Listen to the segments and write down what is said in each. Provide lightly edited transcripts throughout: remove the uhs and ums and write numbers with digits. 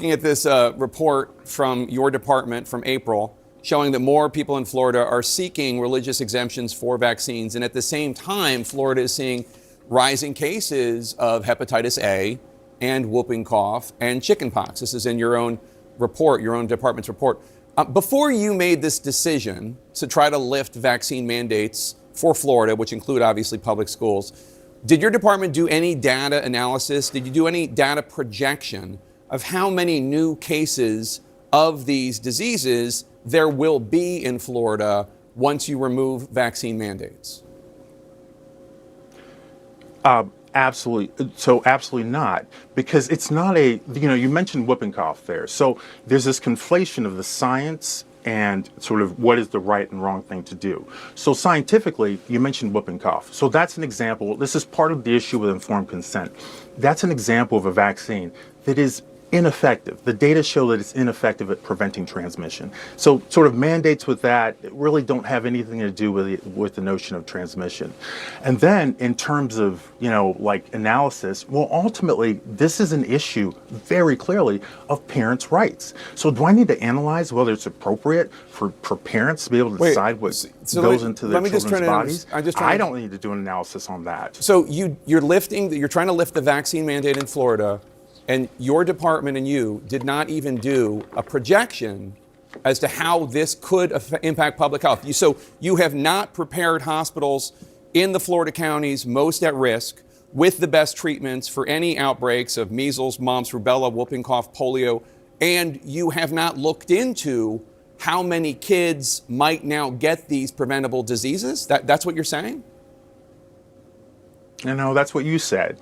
looking at this report from your department from April showing that more people in Florida are seeking religious exemptions for vaccines. And at the same time, Florida is seeing rising cases of hepatitis A and whooping cough and chickenpox. This is in your own report, your own department's report. Before you made this decision to try to lift vaccine mandates for Florida, which include obviously public schools, did your department do any data analysis? Did you do any data projection of how many new cases of these diseases there will be in Florida once you remove vaccine mandates? Absolutely. So absolutely not, because it's not a, you mentioned whooping cough there. So there's this conflation of the science and sort of what is the right and wrong thing to do. So scientifically, you mentioned whooping cough. So that's an example. This is part of the issue with informed consent. That's an example of a vaccine that is ineffective. The data show that it's ineffective at preventing transmission. So sort of mandates with that really don't have anything to do with the notion of transmission. And then in terms of, like analysis, well, ultimately, this is an issue very clearly of parents' rights. So do I need to analyze whether it's appropriate for parents to be able to decide what goes into their children's bodies? I don't need to do an analysis on that. So you're trying to lift the vaccine mandate in Florida, and your department and you did not even do a projection as to how this could impact public health. So you have not prepared hospitals in the Florida counties most at risk with the best treatments for any outbreaks of measles, mumps, rubella, whooping cough, polio, and you have not looked into how many kids might now get these preventable diseases? That's what you're saying? No, that's what you said.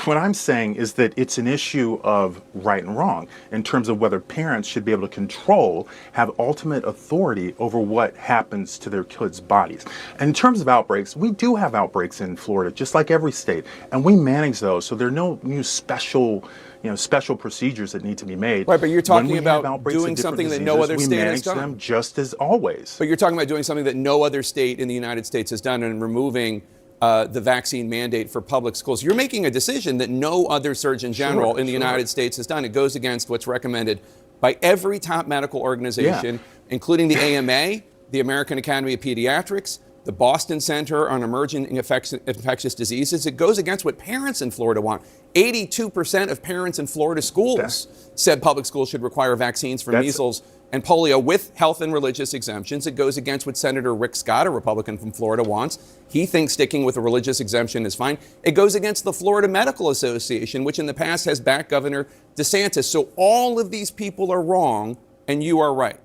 What I'm saying is that it's an issue of right and wrong in terms of whether parents should be able to have ultimate authority over what happens to their kids' bodies. And in terms of outbreaks, we do have outbreaks in Florida, just like every state, and we manage those. So there are no new special procedures that need to be made. Right, but you're talking about doing something that no other state has done. We manage them just as always. But you're talking about doing something that no other state in the United States has done and removing the vaccine mandate for public schools. You're making a decision that no other Surgeon General in the United States has done. It goes against what's recommended by every top medical organization, including the AMA, the American Academy of Pediatrics, the Boston Center on Emerging Infectious Diseases. It goes against what parents in Florida want. 82% of parents in Florida schools said public schools should require vaccines for measles and polio with health and religious exemptions. It goes against what Senator Rick Scott, a Republican from Florida, wants. He thinks sticking with a religious exemption is fine. It goes against the Florida Medical Association, which in the past has backed Governor DeSantis. So all of these people are wrong, and you are right.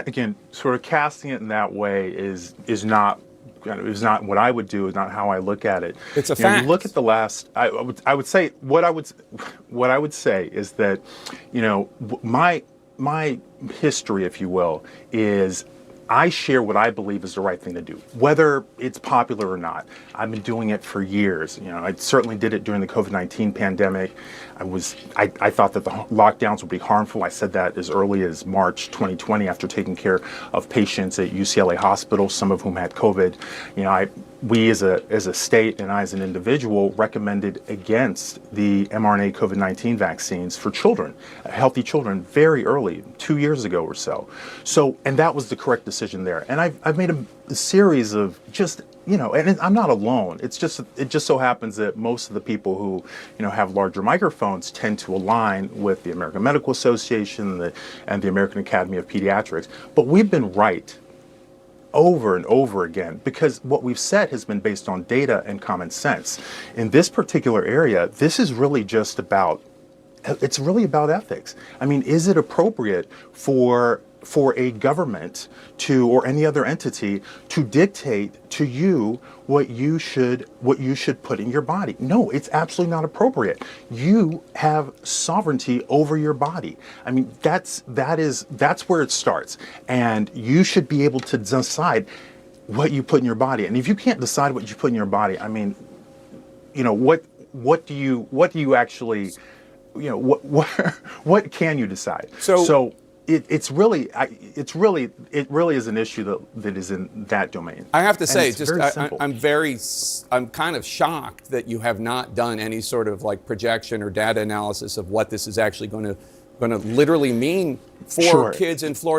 Again, sort of casting it in that way is not what I would do. Is not how I look at it. It's a fact. You look at the last. I would say what I would say is that, my history, if you will, is I share what I believe is the right thing to do, whether it's popular or not. I've been doing it for years. I certainly did it during the COVID-19 pandemic. I thought that the lockdowns would be harmful. I said that as early as March 2020 after taking care of patients at UCLA Hospital, some of whom had COVID. We as a state and I as an individual recommended against the mRNA COVID-19 vaccines for children, healthy children, very early, 2 years ago or so. And that was the correct decision there. And I've made a series of just, and I'm not alone. It just so happens that most of the people who, have larger microphones tend to align with the American Medical Association and the American Academy of Pediatrics. But we've been right over and over again, because what we've said has been based on data and common sense. In this particular area, this is really just about, it's really about ethics. I mean, is it appropriate for a government or any other entity to dictate to you what you should put in your body? No, it's absolutely not appropriate. You have sovereignty over your body. I mean, that's where it starts. And you should be able to decide what you put in your body. And if you can't decide what you put in your body, I mean, what do you actually, what can you decide? It's really it really is an issue that is in that domain. I have to And say, it's just very simple. I'm kind of shocked that you have not done any sort of like projection or data analysis of what this is actually going to literally mean for Sure. kids in Florida.